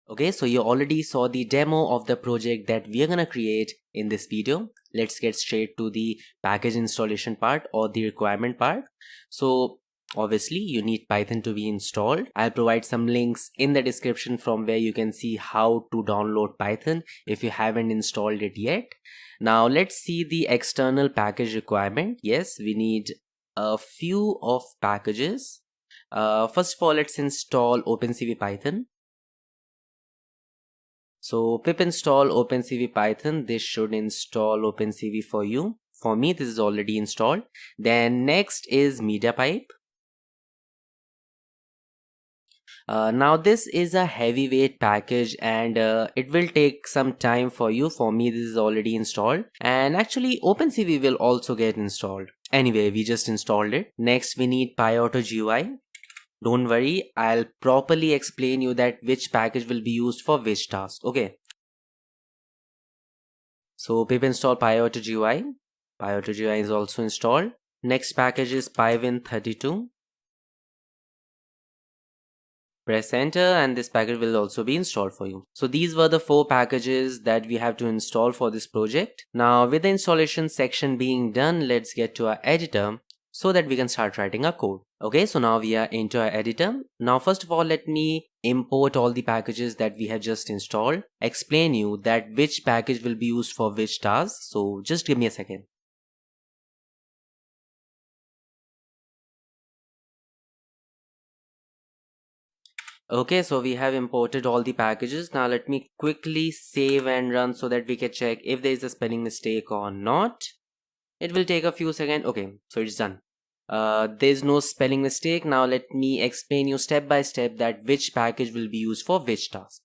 Okay, so you already saw the demo of the project that we are gonna create in this video. Let's get straight to the package installation part or the requirement part. So obviously you need Python to be installed. I'll provide some links in the description from where you can see how to download Python if you haven't installed it yet. Now let's see the external package requirement. Yes, we need a few of packages. First of all, let's install Opencv Python. So pip install Opencv Python. This should install Opencv for you. For me, this is already installed. Then next is MediaPipe. Now this is a heavyweight package and it will take some time for you. For me, this is already installed, and actually Opencv will also get installed. Anyway, we just installed it. Next we need PyAuto GUI. Don't worry, I'll properly explain you that which package will be used for which task. Okay. So pip install PyAuto GUI. PyAuto GUI is also installed. Next package is Pywin32. Press enter and this package will also be installed for you. So these were the 4 packages that we have to install for this project. Now with the installation section being done, let's get to our editor so that we can start writing our code. Okay, so now we are into our editor. Now first of all, let me import all the packages that we have just installed, explain you that which package will be used for which task. So just give me a second. Okay, so we have imported all the packages. Now let me quickly save and run so that we can check if there is a spelling mistake or not. It will take a few seconds. Okay, so it's done. There's no spelling mistake. Now let me explain you step by step that which package will be used for which task.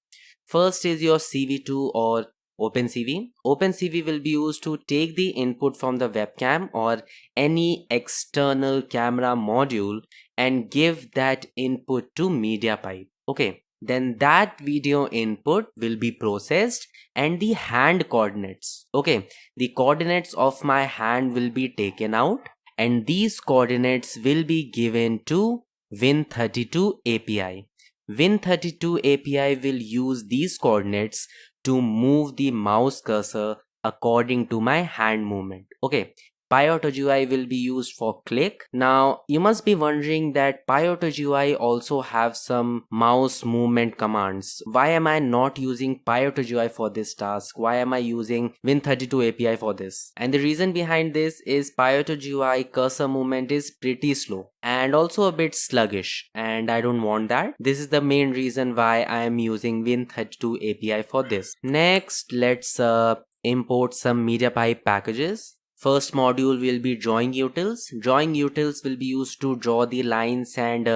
First is your CV2 or Opencv. Opencv will be used to take the input from the webcam or any external camera module and give that input to MediaPipe. Okay, then that video input will be processed and the hand coordinates. Okay, the coordinates of my hand will be taken out and these coordinates will be given to Win32 API. Win32 API will use these coordinates to move the mouse cursor according to my hand movement. Okay, PyAuto GUI will be used for click. Now you must be wondering that PyAuto GUI also have some mouse movement commands. Why am I not using PyAuto GUI for this task? Why am I using Win32 API for this? And the reason behind this is PyAuto GUI cursor movement is pretty slow and also a bit sluggish, and I don't want that. This is the main reason why I am using Win32 API for this. Next, let's import some MediaPipe packages. First module will be drawing utils. Drawing utils will be used to draw the lines and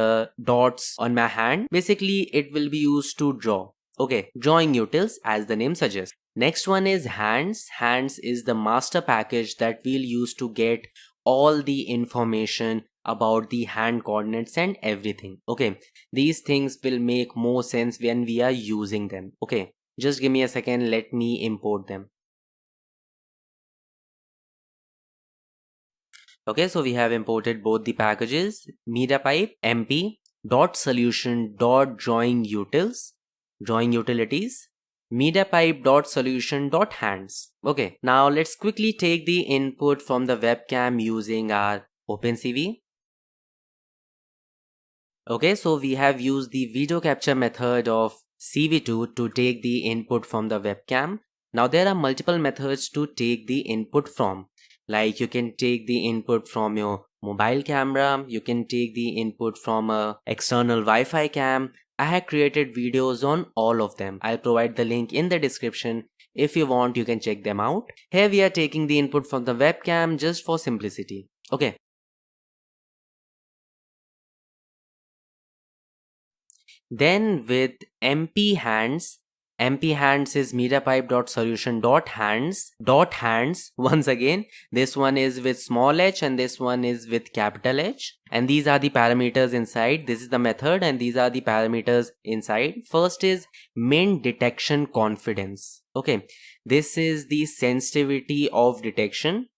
dots on my hand. Basically, it will be used to draw. Okay, drawing utils as the name suggests. Next one is hands. Hands is the master package that we'll use to get all the information about the hand coordinates and everything. Okay, these things will make more sense when we are using them. Okay, just give me a second, let me import them. Okay, so we have imported both the packages, MediaPipe mp .solution .drawing utils, drawing utilities, MediaPipe .solution .hands. Okay, now let's quickly take the input from the webcam using our Opencv. Okay, so we have used the video capture method of CV2 to take the input from the webcam. Now there are multiple methods to take the input from. Like you can take the input from your mobile camera, you can take the input from a external Wi-Fi cam. I have created videos on all of them. I'll provide the link in the description. If you want, you can check them out. Here we are taking the input from the webcam just for simplicity. Okay. Then with MP hands is MediaPipe.solution.hands. Once again, this one is with small h and this one is with capital H. And these are the parameters inside. This is the method and these are the parameters inside. First is min detection confidence. Okay, this is the sensitivity of detection.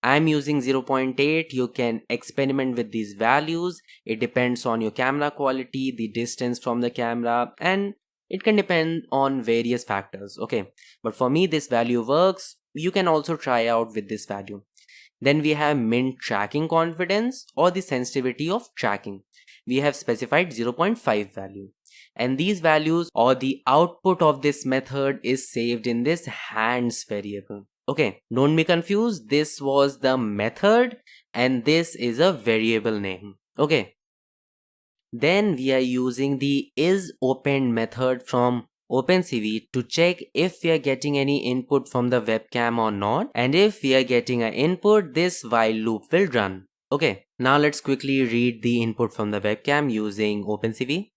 I'm using 0.8. You can experiment with these values. It depends on your camera quality, the distance from the camera, and It can depend on various factors. Okay, but for me this value works. You can also try out with this value. Then we have min tracking confidence or the sensitivity of tracking. We have specified 0.5 value. And these values or the output of this method is saved in this hands variable. Okay, don't be confused. This was the method and this is a variable name. Okay. Then we are using the isOpened method from Opencv to check if we are getting any input from the webcam or not, and if we are getting an input, this while loop will run. Okay, now let's quickly read the input from the webcam using Opencv.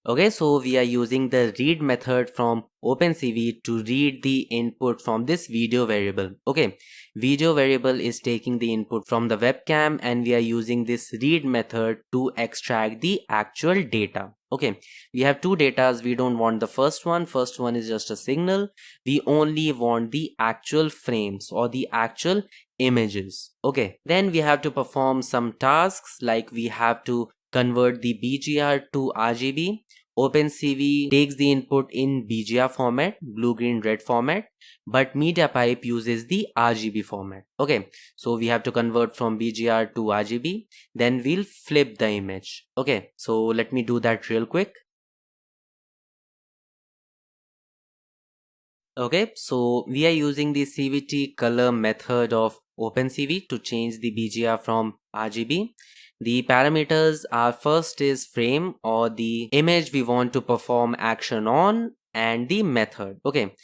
Okay, so we are using the read method from Opencv to read the input from this video variable. Okay, video variable is taking the input from the webcam and we are using this read method to extract the actual data. Okay, we have two datas. We don't want the first one. First one is just a signal. We only want the actual frames or the actual images. Okay, then we have to perform some tasks like we have to convert the BGR to RGB. Opencv takes the input in BGR format, blue, green, red format, but MediaPipe uses the RGB format. Okay, so we have to convert from BGR to RGB, then we'll flip the image. Okay, so let me do that real quick. Okay, so we are using the CVT color method of Opencv to change the BGR from RGB. The parameters are first is frame or the image we want to perform action on and the method. Okay,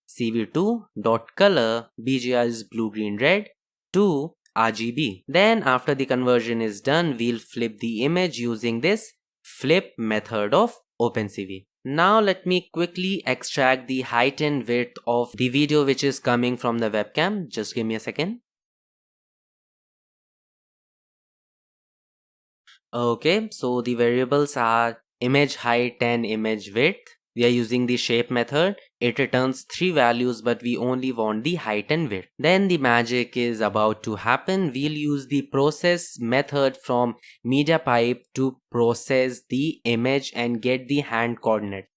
cv2.color BGR is blue, green, red to RGB. Then after the conversion is done, we'll flip the image using this flip method of Opencv. Now let me quickly extract the height and width of the video which is coming from the webcam. Just give me a second. Okay, so the variables are image height and image width. We are using the shape method. It returns three values, but we only want the height and width. Then the magic is about to happen. We'll use the process method from MediaPipe to process the image and get the hand coordinate.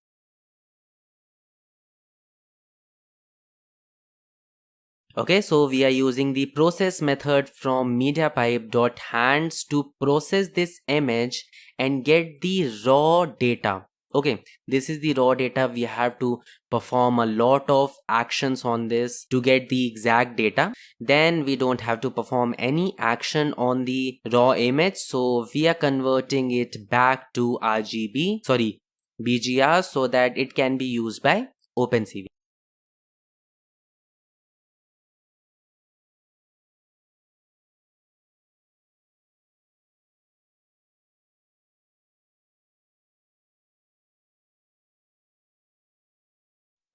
Okay, so we are using the process method from MediaPipe.hands to process this image and get the raw data. Okay, this is the raw data. We have to perform a lot of actions on this to get the exact data. Then we don't have to perform any action on the raw image. So we are converting it back to BGR so that it can be used by Opencv.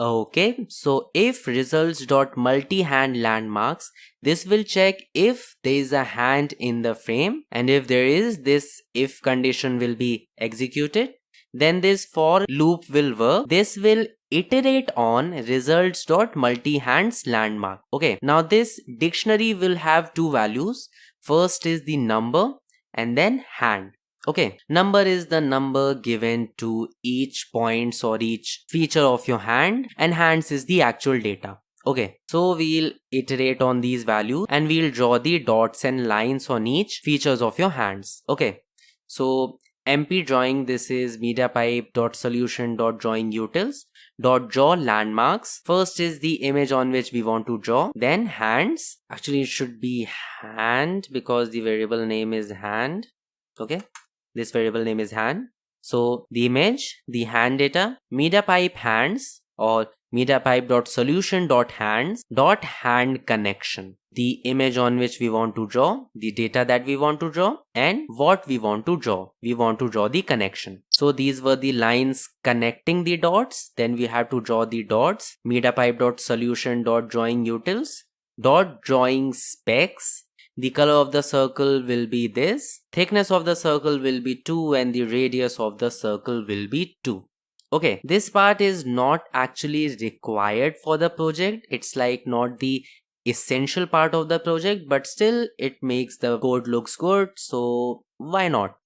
Okay, so if results.multi-hand landmarks, this will check if there is a hand in the frame, and if there is, this if condition will be executed. Then this for loop will work. This will iterate on results.multi-hands landmark. Okay, now this dictionary will have two values. First is the number and then hand. Okay, number is the number given to each points or each feature of your hand, and hands is the actual data. Okay, so we'll iterate on these values and we'll draw the dots and lines on each features of your hands. Okay, so MP drawing, this is MediaPipe.solution.drawing utils draw landmarks. First is the image on which we want to draw, then hands. Actually it should be hand because the variable name is hand. Okay, this variable name is hand. So the image, the hand data, MediaPipe hands or MediaPipe.solution.hands.hand connection. The image on which we want to draw, the data that we want to draw, and what we want to draw. We want to draw the connection. So these were the lines connecting the dots. Then we have to draw the dots. MediaPipe.solution.drawing utils drawing specs. The color of the circle will be this. Thickness of the circle will be 2 and the radius of the circle will be 2. Okay, this part is not actually required for the project. It's like not the essential part of the project, but still it makes the code looks good. So why not?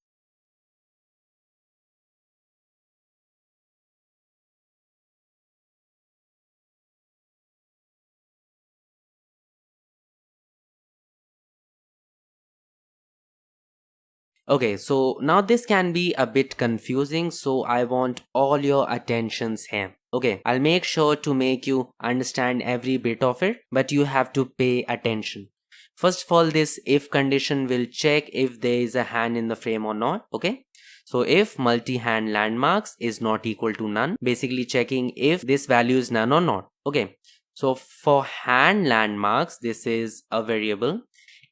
Okay, so now this can be a bit confusing, so I want all your attentions here. Okay, I'll make sure to make you understand every bit of it, but you have to pay attention. First of all, this if condition will check if there is a hand in the frame or not. Okay, so if multi-hand landmarks is not equal to none, basically checking if this value is none or not. Okay, so for hand landmarks, this is a variable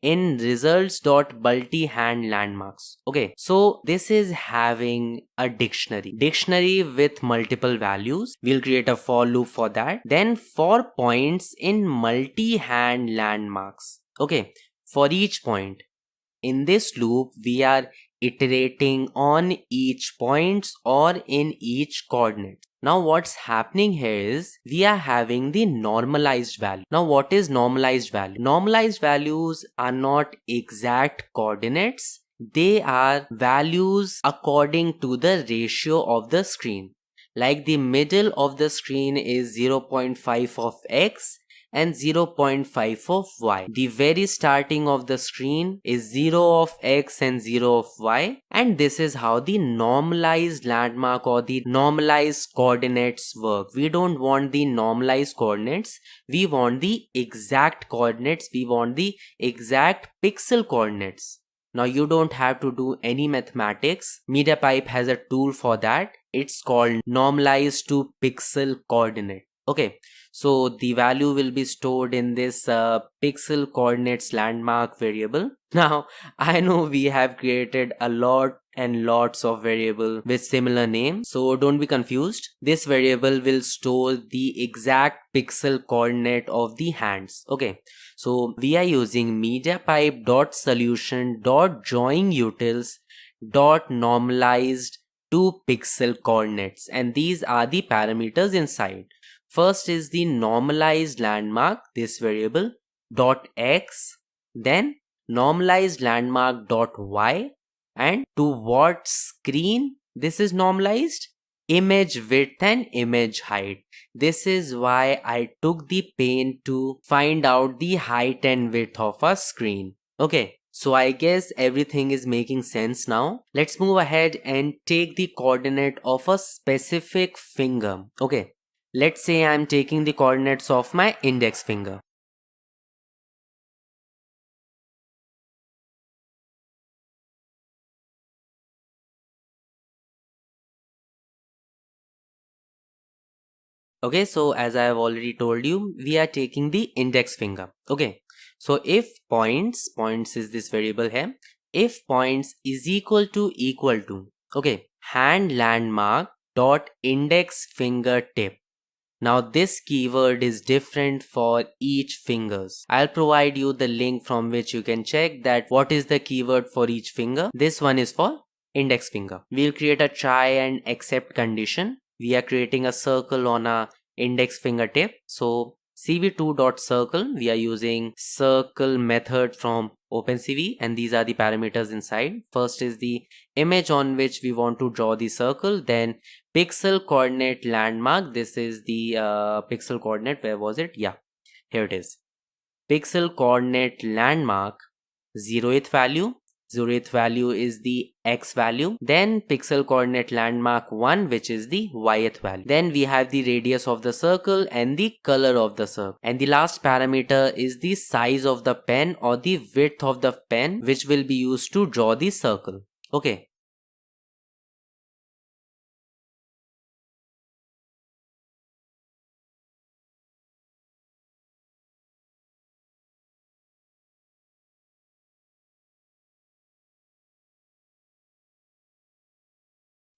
in results dot multi hand landmarks. Okay, so this is having a dictionary with multiple values. We'll create a for loop for that. Then for points in multi hand landmarks. Okay, for each point in this loop we are iterating on each points or in each coordinate. Now what's happening here is we are having the normalized value. Now what is normalized value? Normalized values are not exact coordinates. They are values according to the ratio of the screen. Like the middle of the screen is 0.5 of x and 0.5 of y. The very starting of the screen is 0 of x and 0 of y, and this is how the normalized landmark or the normalized coordinates work. We don't want the normalized coordinates, we want the exact coordinates, we want the exact pixel coordinates. Now you don't have to do any mathematics. MediaPipe has a tool for that. It's called normalized to pixel coordinate. Okay, so the value will be stored in this pixel coordinates landmark variable. Now I know we have created a lot and lots of variable with similar names, so don't be confused. This variable will store the exact pixel coordinate of the hands. Okay, so we are using mediapipe.solution.join utils dot normalized to pixel coordinates, and these are the parameters inside. First is the normalized landmark, this variable, dot x, then normalized landmark dot y, and to what screen this is normalized? Image width and image height. This is why I took the pain to find out the height and width of a screen. Okay, so I guess everything is making sense now. Let's move ahead and take the coordinate of a specific finger. Okay, let's say I'm taking the coordinates of my index finger. Okay, so as I have already told you, we are taking the index finger. Okay, so if points is this variable here, if points is equal to okay, hand landmark dot index fingertip. Now this keyword is different for each fingers. I'll provide you the link from which you can check that what is the keyword for each finger. This one is for index finger. We'll create a try and except condition. We are creating a circle on a index fingertip. So cv2.circle, we are using circle method from Opencv, and these are the parameters inside. First is the image on which we want to draw the circle, then pixel coordinate landmark. This is the pixel coordinate. Where was it? Yeah, here it is. Pixel coordinate landmark 0th value. 0th value is the x value. Then pixel coordinate landmark 1, which is the yth value. Then we have the radius of the circle and the color of the circle. And the last parameter is the size of the pen or the width of the pen, which will be used to draw the circle. Okay.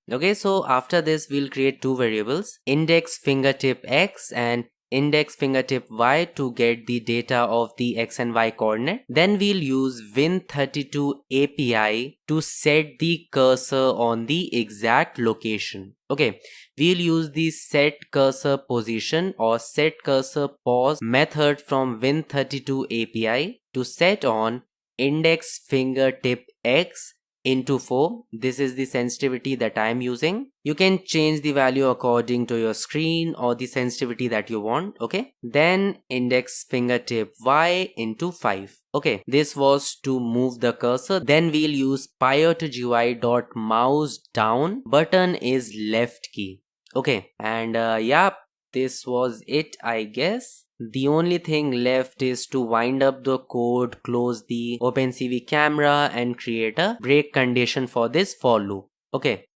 Okay, so after this we'll create two variables, index fingertip x and index fingertip y, to get the data of the x and y coordinate. Then we'll use Win32 API to set the cursor on the exact location. Okay, we'll use the set cursor position or set cursor pause method from Win32 API to set on index fingertip x into 4. This is the sensitivity that I am using. You can change the value according to your screen or the sensitivity that you want. Okay, then index fingertip Y into 5. Okay, this was to move the cursor. Then we'll use prior to GUI dot mouse down button is left key. Okay, and yeah, this was it, I guess. The only thing left is to wind up the code, close the Opencv camera and create a break condition for this for loop. Okay.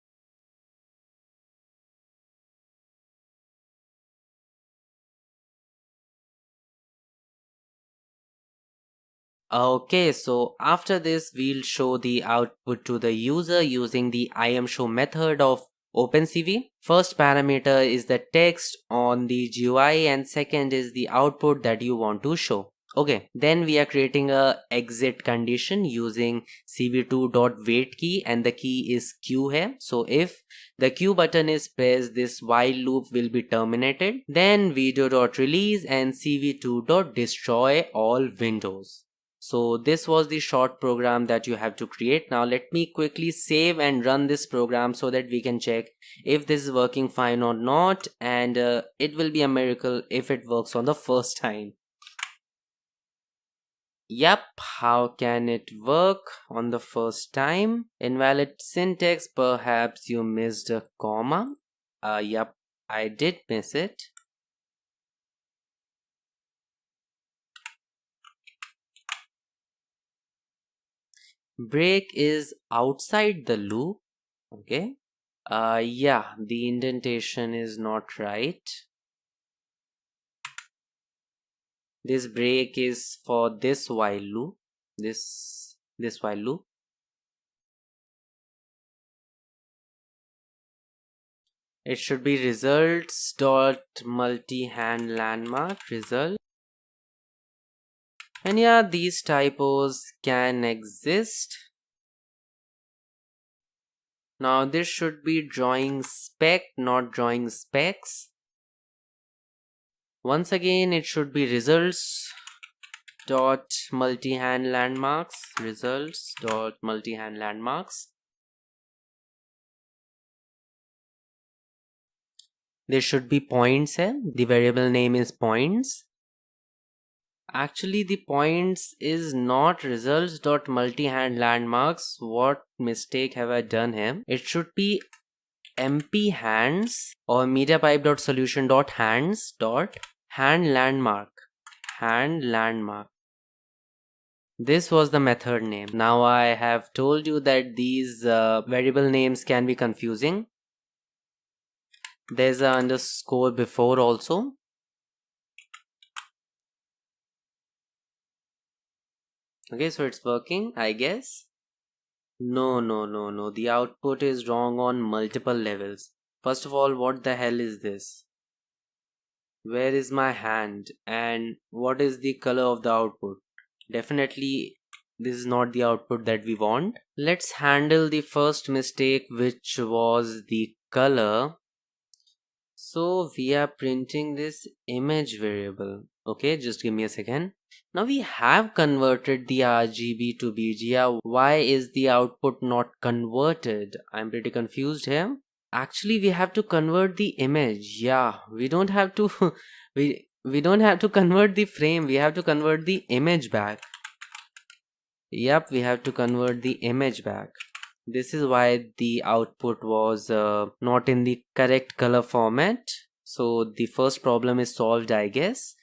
Okay, so after this, we'll show the output to the user using the IAMShow method of Opencv. First parameter is the text on the GUI and second is the output that you want to show. Okay, then we are creating a exit condition using cv2.wait key and the key is q here. So if the q button is pressed, this while loop will be terminated. Then video.release and cv2.destroy all windows. So this was the short program that you have to create. Now let me quickly save and run this program so that we can check if this is working fine or not, and it will be a miracle if it works on the first time. Yep, how can it work on the first time? Invalid syntax, perhaps you missed a comma. Yep, I did miss it. Break is outside the loop. Okay. Yeah, the indentation is not right. This break is for this while loop. This while loop. It should be results dot multi-hand landmark result. And yeah, these typos can exist. Now this should be drawing spec, not drawing specs. Once again, it should be results dot multi-hand landmarks. Results dot multi-hand landmarks. There should be points here. The variable name is points. Actually, the points is not results dot multi-hand landmarks. What mistake have I done here? It should be mp hands or mediapipe dot solution dot hands dot hand landmark. Hand landmark. This was the method name. Now I have told you that these variable names can be confusing. There's an underscore before also. Okay, so it's working, I guess. No. The output is wrong on multiple levels. First of all, what the hell is this? Where is my hand? And what is the color of the output? Definitely, this is not the output that we want. Let's handle the first mistake, which was the color. So we are printing this image variable. Okay, just give me a second. Now we have converted the RGB to BGA. Why is the output not converted? I'm pretty confused here. Actually, we have to convert the image. Yeah, we don't have to we don't have to convert the frame. We have to convert the image back. Yep, we have to convert the image back. This is why the output was not in the correct color format. So the first problem is solved, I guess.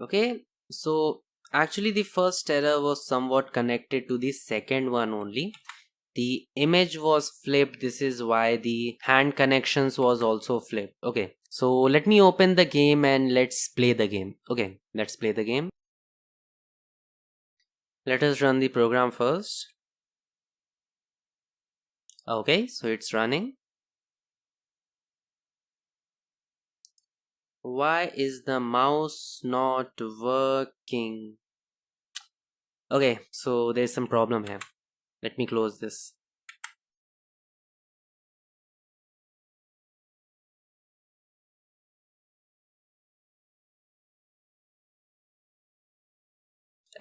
Okay, so actually the first error was somewhat connected to the second one only. The image was flipped. This is why the hand connections was also flipped. Okay, so let me open the game and let's play the game. Okay, let's play the game. Let us run the program first. Okay, so it's running. Why is the mouse not working? Okay, so there's some problem here. Let me close this.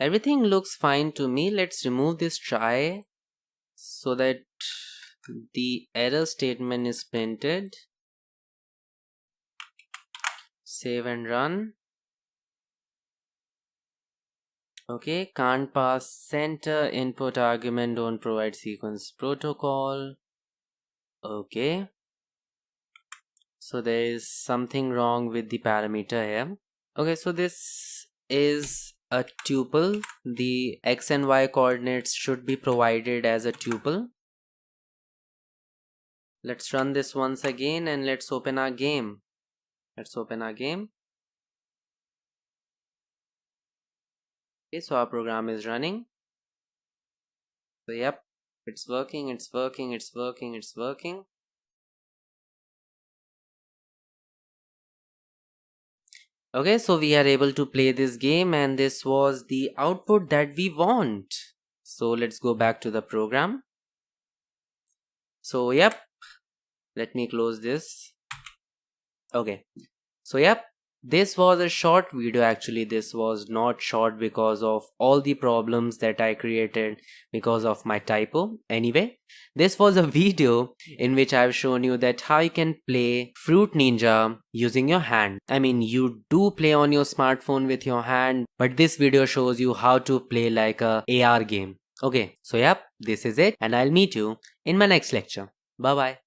everything looks fine to me. Let's remove this try so that the error statement is printed. Save and run. Okay, can't pass center input argument, don't provide sequence protocol. Okay, so there is something wrong with the parameter here. Okay, so this is a tuple. The x and y coordinates should be provided as a tuple. Let's run this once again and let's open our game. Let's open our game. Okay, so our program is running. So yep, it's working, it's working, it's working, it's working. Okay, so we are able to play this game and this was the output that we want. So let's go back to the program. So yep, let me close this. Okay, so yep, this was a short video. Actually, this was not short because of all the problems that I created because of my typo. Anyway, this was a video in which I've shown you that how you can play Fruit Ninja using your hand. I mean, you do play on your smartphone with your hand, but this video shows you how to play like a AR game. Okay, so yep, this is it and I'll meet you in my next lecture. Bye bye.